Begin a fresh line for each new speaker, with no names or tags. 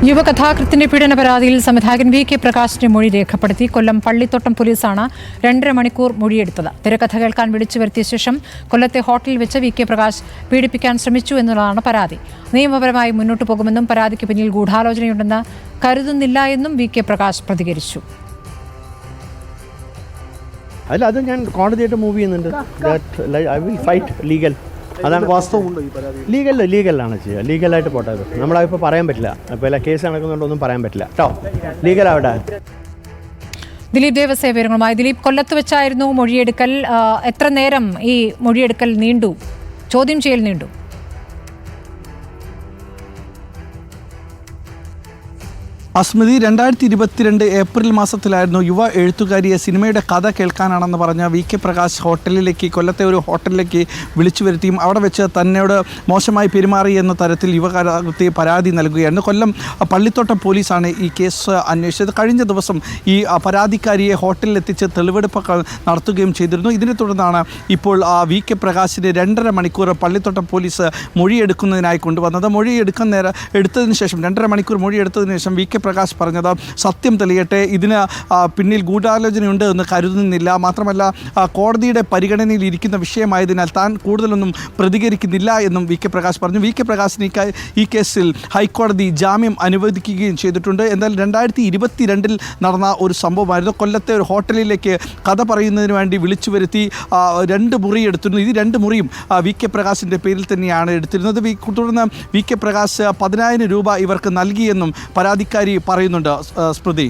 യുവകഥാകൃത്തിന്റെ പീഡന പരാതിയിൽ സംവിധായകൻ വി കെ പ്രകാശിന്റെ മൊഴി രേഖപ്പെടുത്തി കൊല്ലം പള്ളിത്തോട്ടം പോലീസാണ് 2.5 മണിക്കൂർ മൊഴിയെടുത്തത്. തിരക്കഥ കേൾക്കാൻ വിളിച്ചു വരുത്തിയ ശേഷം കൊല്ലത്തെ ഹോട്ടലിൽ വെച്ച് വി കെ പ്രകാശ് പീഡിപ്പിക്കാൻ ശ്രമിച്ചു എന്നുള്ളതാണ് പരാതി. നിയമപരമായി മുന്നോട്ടു പോകുമെന്നും പരാതിക്ക് പിന്നിൽ ഗൂഢാലോചനയുണ്ടെന്ന് കരുതുന്നില്ല എന്നും വി കെ പ്രകാശ് പ്രതികരിച്ചു.
അത് ഞാൻ കോടതിയായിട്ട് മൂവ് ചെയ്യുന്നുണ്ട്. I will fight legal. അതാണ് വാസ്തവമുണ്ട്. ലീഗലാണ് ചെയ്യുക. ലീഗലായിട്ട് പോട്ടെ. നമ്മളതിപ്പോൾ പറയാൻ പറ്റില്ല. അപ്പോൾ എല്ലാ കേസ് നടക്കുന്നുണ്ടൊന്നും പറയാൻ പറ്റില്ല കേട്ടോ. ലീഗലാവട്ടെ.
ദിലീപ് ദേവസ്യ വിവരങ്ങളുമായി. ദിലീപ്, കൊല്ലത്ത് വെച്ചായിരുന്നു മൊഴിയെടുക്കൽ. എത്ര നേരം ഈ മൊഴിയെടുക്കൽ നീണ്ടു? ചോദ്യം ചെയ്യൽ നീണ്ടു?
അസ്മൃതി, 2022 ഏപ്രിൽ മാസത്തിലായിരുന്നു യുവ എഴുത്തുകാരിയെ സിനിമയുടെ കഥ കേൾക്കാനാണെന്ന് പറഞ്ഞ വി കെ പ്രകാശ് കൊല്ലത്തെ ഒരു ഹോട്ടലിലേക്ക് വിളിച്ചു വരുത്തിയും അവിടെ വെച്ച് തന്നോട് മോശമായി പെരുമാറി എന്ന തരത്തിൽ യുവകഥാകൃത്തി പരാതി നൽകുകയായിരുന്നു. കൊല്ലം പള്ളിത്തോട്ടം പോലീസാണ് ഈ കേസ് അന്വേഷിച്ചത്. കഴിഞ്ഞ ദിവസം ഈ പരാതിക്കാരിയെ ഹോട്ടലിലെത്തിച്ച് തെളിവെടുപ്പ് നടത്തുകയും ചെയ്തിരുന്നു. ഇതിനെ തുടർന്നാണ് ഇപ്പോൾ വി കെ പ്രകാശിന് 2.5 മണിക്കൂർ പള്ളിത്തോട്ടം പോലീസ് മൊഴിയെടുക്കുന്നതിനായി കൊണ്ടുവന്നത്. എടുത്തതിന് ശേഷം 2.5 മണിക്കൂർ മൊഴിയെടുത്തതിന് ശേഷം വി കെ പ്രകാശ് പറഞ്ഞത് സത്യം തെളിയട്ടെ, ഇതിന് പിന്നിൽ ഗൂഢാലോചനയുണ്ട് എന്ന് കരുതുന്നില്ല, മാത്രമല്ല കോടതിയുടെ പരിഗണനയിൽ ഇരിക്കുന്ന വിഷയമായതിനാൽ താൻ കൂടുതലൊന്നും പ്രതികരിക്കുന്നില്ല എന്നും വി കെ പ്രകാശ് പറഞ്ഞു. വി കെ പ്രകാശിന് ഈ കേസിൽ ഹൈക്കോടതി ജാമ്യം അനുവദിക്കുകയും ചെയ്തിട്ടുണ്ട്. എന്നാൽ 2022 നടന്ന ഒരു സംഭവമായിരുന്നു. കൊല്ലത്തെ ഒരു ഹോട്ടലിലേക്ക് കഥ പറയുന്നതിന് വേണ്ടി വിളിച്ചു വരുത്തി 2 മുറി എടുത്തിരുന്നു. ഈ 2 മുറിയും വി കെ പ്രകാശിൻ്റെ പേരിൽ തന്നെയാണ് എടുത്തിരുന്നത്. തുടർന്ന് വി കെ പ്രകാശ് 10,000 രൂപ ഇവർക്ക് നൽകിയെന്നും പരാതിക്കാരി പറയുന്നുണ്ട്. സ്മൃതി.